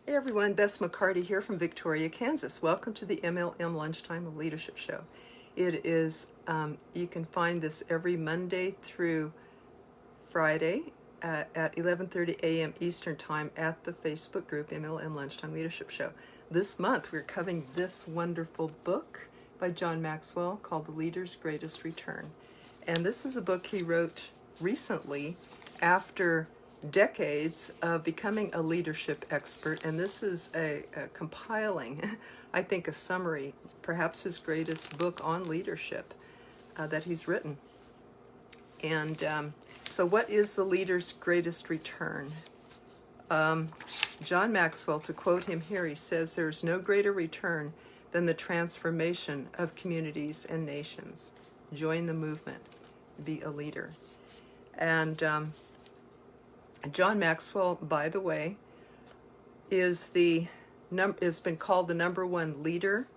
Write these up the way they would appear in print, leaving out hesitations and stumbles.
Hey everyone, Bess McCarty here from Victoria, Kansas. Welcome to the MLM Lunchtime Leadership Show. It is, you can find this every Monday through Friday at 11:30 a.m. Eastern Time at the Facebook group MLM Lunchtime Leadership Show. This month we're covering this wonderful book by John Maxwell called The Leader's Greatest Return. And this is a book he wrote recently after decades of becoming a leadership expert, and this is a compiling, I think, a summary, perhaps his greatest book on leadership that he's written. And so what is the leader's greatest return? John Maxwell, to quote him here, he says, "There's no greater return than the transformation of communities and nations. Join the movement, be a leader." And John Maxwell, by the way, has been called the #1 leader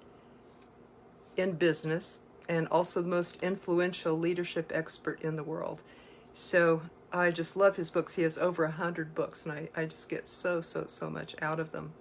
in business and also the most influential leadership expert in the world. So I just love his books. He has over 100 books, and I just get so much out of them.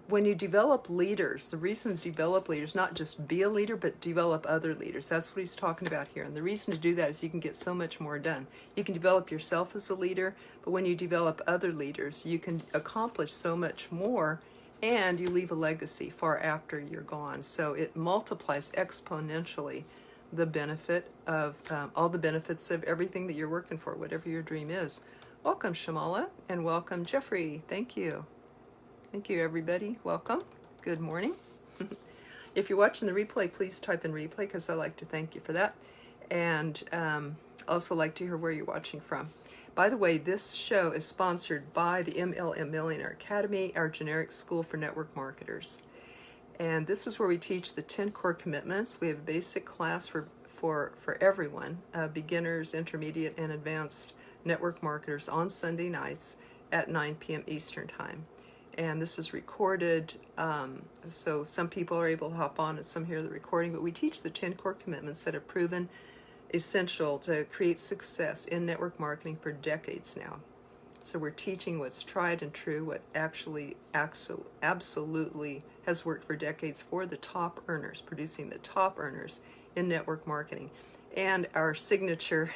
When you develop leaders, the reason to develop leaders, not just be a leader, but develop other leaders. That's what he's talking about here. And the reason to do that is you can get so much more done. You can develop yourself as a leader, but when you develop other leaders, you can accomplish so much more, and you leave a legacy far after you're gone. So it multiplies exponentially the benefit of all the benefits of everything that you're working for, whatever your dream is. Welcome, Shamala, and welcome, Jeffrey. Thank you. Thank you, everybody. Welcome. Good morning. If you're watching the replay, please type in replay, because I like to thank you for that. And also like to hear where you're watching from. By the way, this show is sponsored by the MLM Millionaire Academy, our generic school for network marketers. And this is where we teach the 10 core commitments. We have a basic class for everyone, beginners, intermediate, and advanced network marketers on Sunday nights at 9 p.m. Eastern Time. And this is recorded, so some people are able to hop on and some hear the recording, but we teach the 10 core commitments that have proven essential to create success in network marketing for decades now. So we're teaching what's tried and true, what actually absolutely has worked for decades for the top earners, producing the top earners in network marketing. And our signature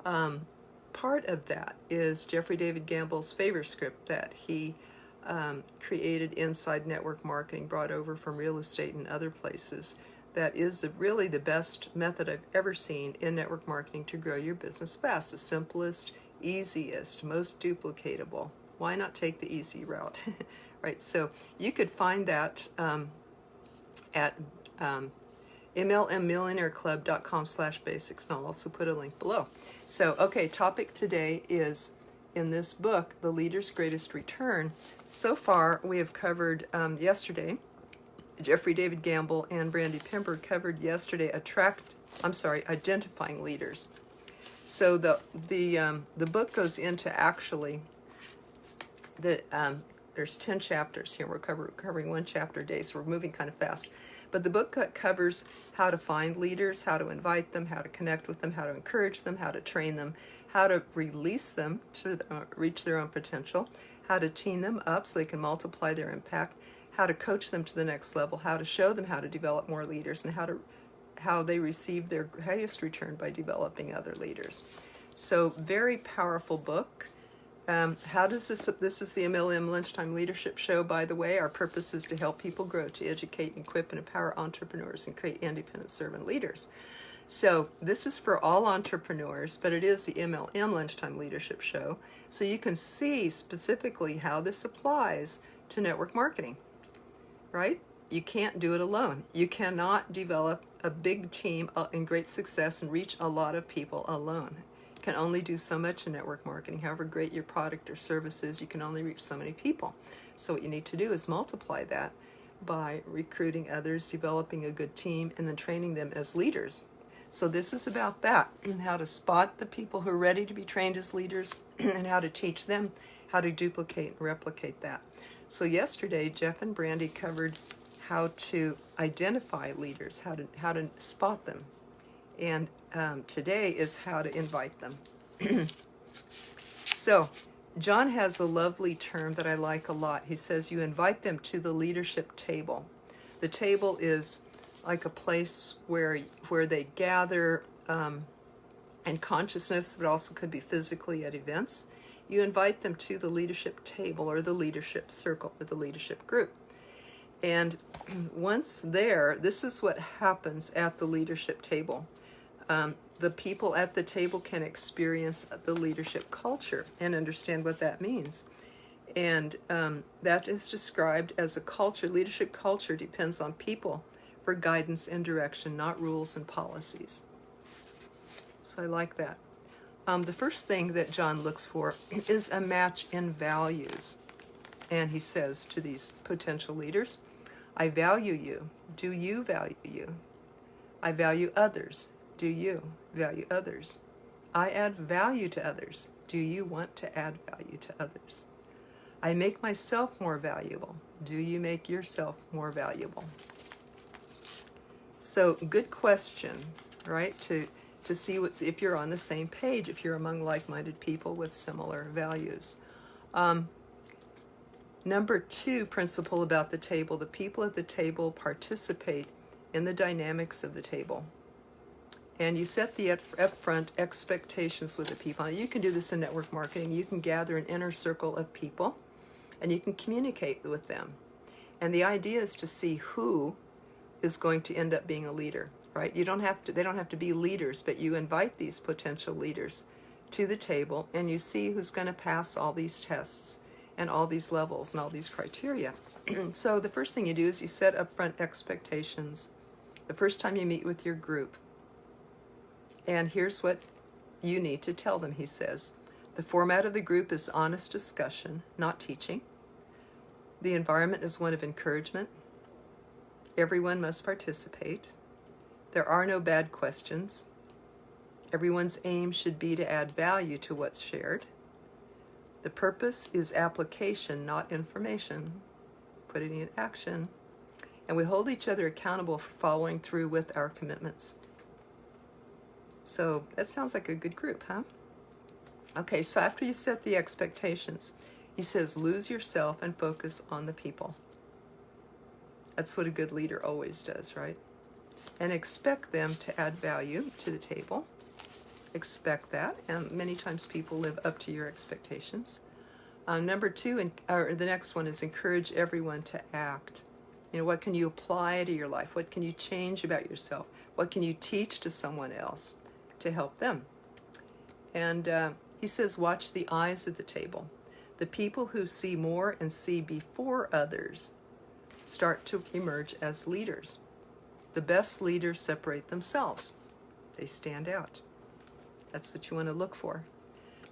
part of that is Jeffrey David Gamble's favor script that he created inside network marketing, brought over from real estate and other places. That is really the best method I've ever seen in network marketing to grow your business fast. The simplest, easiest, most duplicatable. Why not take the easy route? Right, so you could find that at mlmmillionaireclub.com/basics, and I'll also put a link below. So, okay, topic today is, in this book, The Leader's Greatest Return. So far, we have covered yesterday, Jeffrey David Gamble and Brandy Pember covered yesterday identifying leaders. So the book goes into actually there's 10 chapters here. We're covering one chapter a day, so we're moving kind of fast. But the book covers how to find leaders, how to invite them, how to connect with them, how to encourage them, how to train them, how to release them to reach their own potential, how to team them up so they can multiply their impact, how to coach them to the next level, how to show them how to develop more leaders, and how they receive their highest return by developing other leaders. So very powerful book. How does this is the MLM Lunchtime Leadership Show, by the way. Our purpose is to help people grow, to educate, equip, and empower entrepreneurs and create independent servant leaders. So this is for all entrepreneurs, but it is the MLM Lunchtime Leadership Show. So you can see specifically how this applies to network marketing, right? You can't do it alone. You cannot develop a big team in great success and reach a lot of people alone. You can only do so much in network marketing. However great your product or service is, you can only reach so many people. So what you need to do is multiply that by recruiting others, developing a good team, and then training them as leaders. So this is about that, and how to spot the people who are ready to be trained as leaders and how to teach them how to duplicate and replicate that. So yesterday, Jeff and Brandy covered how to identify leaders, how to spot them. And today is how to invite them. So John has a lovely term that I like a lot. He says you invite them to the leadership table. The table is like a place where they gather in consciousness, but also could be physically at events. You invite them to the leadership table or the leadership circle or the leadership group. And once there, this is what happens at the leadership table. The people at the table can experience the leadership culture and understand what that means. And that is described as a culture. Leadership culture depends on people for guidance and direction, not rules and policies. So I like that. The first thing that John looks for is a match in values. And he says to these potential leaders, I value you. Do you value you? I value others. Do you value others? I add value to others. Do you want to add value to others? I make myself more valuable. Do you make yourself more valuable? So, good question, right? To see if you're on the same page, if you're among like-minded people with similar values. Number 2 principle about the table, the people at the table participate in the dynamics of the table. And you set the upfront expectations with the people. Now, you can do this in network marketing. You can gather an inner circle of people and you can communicate with them. And the idea is to see who is going to end up being a leader, right? They don't have to be leaders, but you invite these potential leaders to the table and you see who's going to pass all these tests and all these levels and all these criteria. So the first thing you do is you set upfront expectations the first time you meet with your group. And here's what you need to tell them, he says. The format of the group is honest discussion, not teaching. The environment is one of encouragement. Everyone must participate. There are no bad questions. Everyone's aim should be to add value to what's shared. The purpose is application, not information. Put it in action. And we hold each other accountable for following through with our commitments. So that sounds like a good group, huh? Okay, so after you set the expectations, he says, lose yourself and focus on the people. That's what a good leader always does, right? And expect them to add value to the table. Expect that, and many times people live up to your expectations. Number 2, or the next one, is encourage everyone to act. You know, what can you apply to your life? What can you change about yourself? What can you teach to someone else to help them? And he says, watch the eyes at the table. The people who see more and see before others start to emerge as leaders. The best leaders separate themselves. They stand out. That's what you want to look for.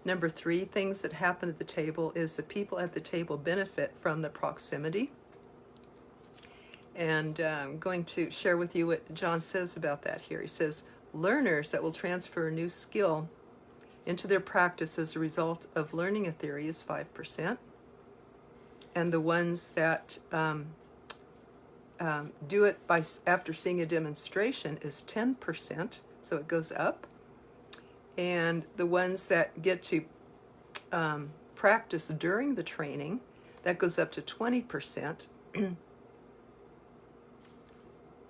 Number 3, things that happen at the table is the people at the table benefit from the proximity. And I'm going to share with you what John says about that here. He says, learners that will transfer a new skill into their practice as a result of learning a theory is 5%. And the ones that do it after seeing a demonstration is 10%, so it goes up. And the ones that get to practice during the training, that goes up to 20%.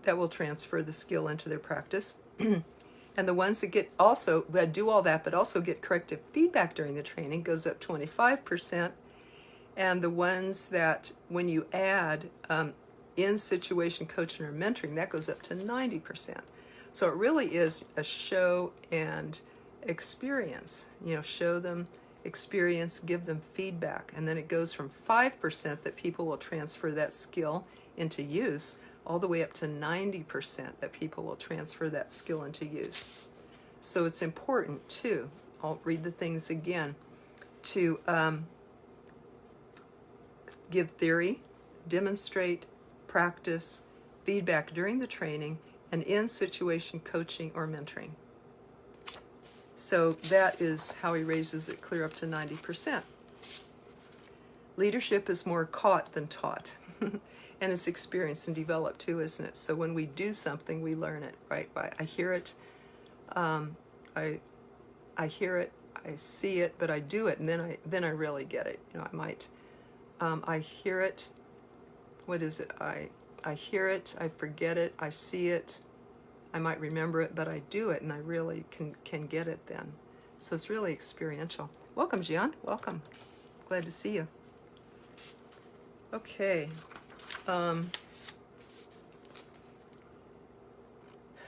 That will transfer the skill into their practice. And the ones that do all that, but also get corrective feedback during the training, goes up 25%. And the ones that, when you add in-situation coaching or mentoring, that goes up to 90%. So it really is a show and experience. You know, show them, experience, give them feedback. And then it goes from 5% that people will transfer that skill into use, all the way up to 90% that people will transfer that skill into use. So it's important too, I'll read the things again, to give theory, demonstrate, practice, feedback during the training, and in-situation coaching or mentoring. So that is how he raises it clear up to 90%. Leadership is more caught than taught. And it's experienced and developed too, isn't it? So when we do something, we learn it, right? I hear it, I hear it, I see it, but I do it, and then I really get it. You know, I might I hear it. What is it? I hear it, I forget it, I see it, I might remember it, but I do it, and I really can get it then. So it's really experiential. Welcome, Gian. Welcome. Glad to see you. Okay.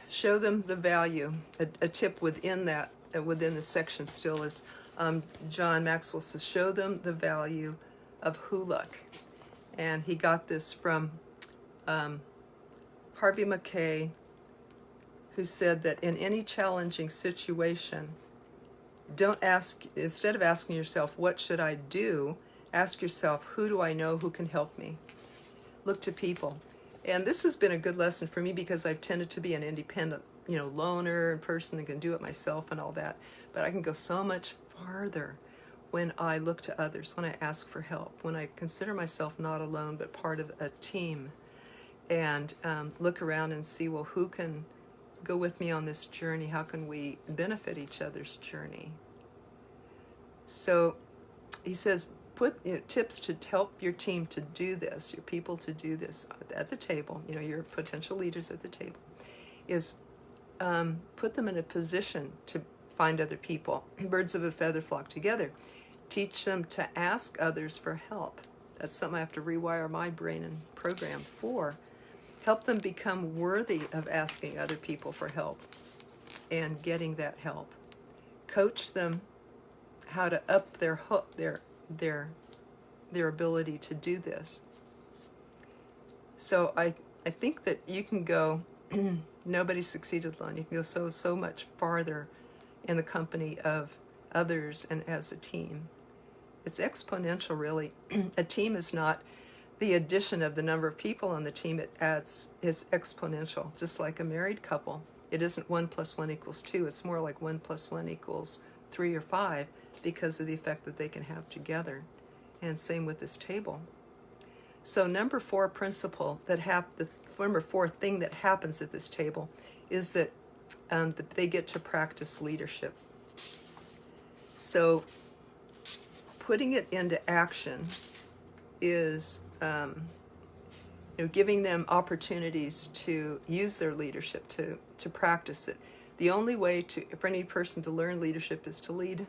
Show them the value. A tip within that, within the section still is, John Maxwell says, show them the value of huluk. And he got this from Harvey McKay, who said that in any challenging situation, instead of asking yourself, what should I do? Ask yourself, who do I know who can help me? Look to people. And this has been a good lesson for me because I've tended to be an independent, you know, loner and person and can do it myself and all that. But I can go so much farther when I look to others, when I ask for help, when I consider myself not alone but part of a team, and look around and see, well, who can go with me on this journey? How can we benefit each other's journey? So he says, put tips to help your team to do this, your people to do this at the table, you know, your potential leaders at the table, is put them in a position to find other people. Birds of a feather flock together. Teach them to ask others for help. That's something I have to rewire my brain and program for. Help them become worthy of asking other people for help and getting that help. Coach them how to up their ability to do this. So I think that you can go, nobody succeeded alone. You can go so much farther in the company of others and as a team. It's exponential, really. A team is not the addition of the number of people on the team. It's exponential, just like a married couple. It isn't 1 + 1 = 2. It's more like 1 + 1 = 3 or 5 because of the effect that they can have together. And same with this table. So number 4 principle number 4 thing that happens at this table is that they get to practice leadership. So putting it into action is giving them opportunities to use their leadership, to practice it. The only way for any person to learn leadership is to lead,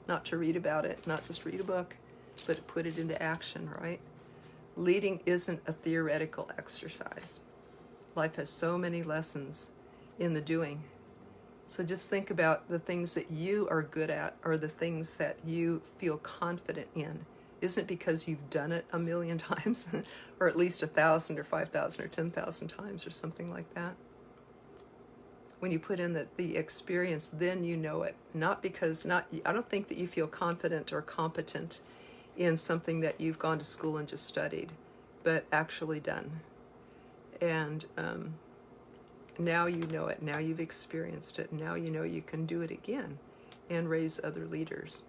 not to read about it, not just read a book, but put it into action, right? Leading isn't a theoretical exercise. Life has so many lessons in the doing. So just think about the things that you are good at or the things that you feel confident in. Isn't it because you've done it a million times or at least 1,000 or 5,000 or 10,000 times or something like that? When you put in the experience, then you know it. I don't think that you feel confident or competent in something that you've gone to school and just studied, but actually done. And now you know it. Now you've experienced it. Now you know you can do it again and raise other leaders.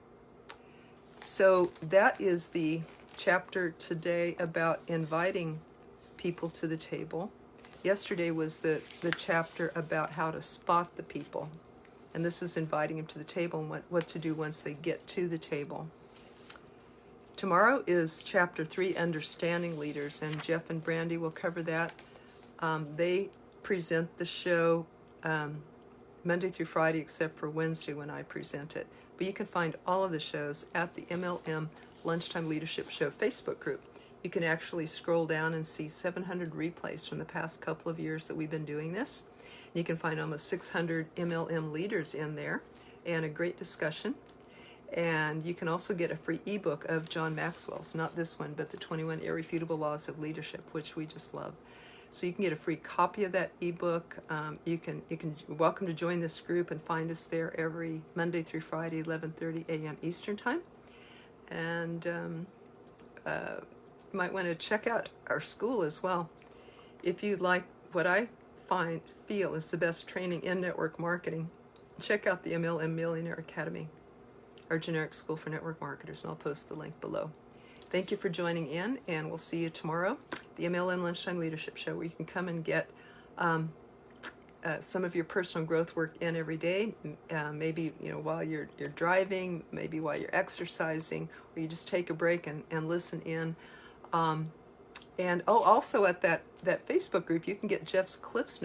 So that is the chapter today about inviting people to the table. Yesterday was the chapter about how to spot the people. And this is inviting them to the table and what to do once they get to the table. Tomorrow is chapter 3, Understanding Leaders, and Jeff and Brandy will cover that. They present the show Monday through Friday except for Wednesday when I present it. But you can find all of the shows at the MLM Lunchtime Leadership Show Facebook group. You can actually scroll down and see 700 replays from the past couple of years that we've been doing this. You can find almost 600 MLM leaders in there and a great discussion. And you can also get a free ebook of John Maxwell's, not this one, but the 21 Irrefutable Laws of Leadership, which we just love. So you can get a free copy of that ebook. You're welcome to join this group and find us there every Monday through Friday, 11:30 a.m. Eastern Time. And you might want to check out our school as well. If you like what I feel is the best training in network marketing, check out the MLM Millionaire Academy, our generic school for network marketers, and I'll post the link below. Thank you for joining in, and we'll see you tomorrow, the MLM Lunchtime Leadership Show, where you can come and get some of your personal growth work in every day. Maybe while you're driving, maybe while you're exercising, or you just take a break and listen in. And also at that Facebook group, you can get Jeff's cliff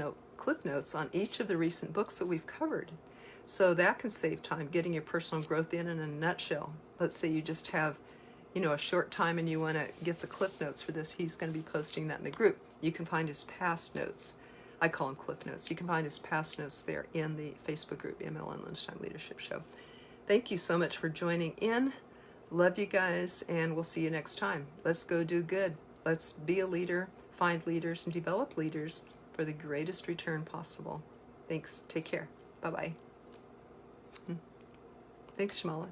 notes on each of the recent books that we've covered. So that can save time, getting your personal growth in a nutshell. Let's say you just have, a short time and you want to get the cliff notes for this. He's going to be posting that in the group. You can find his past notes. I call them cliff notes. You can find his past notes there in the Facebook group, MLM Lunchtime Leadership Show. Thank you so much for joining in. Love you guys, and we'll see you next time. Let's go do good. Let's be a leader, find leaders, and develop leaders for the greatest return possible. Thanks. Take care. Bye-bye. Thanks, Shamala.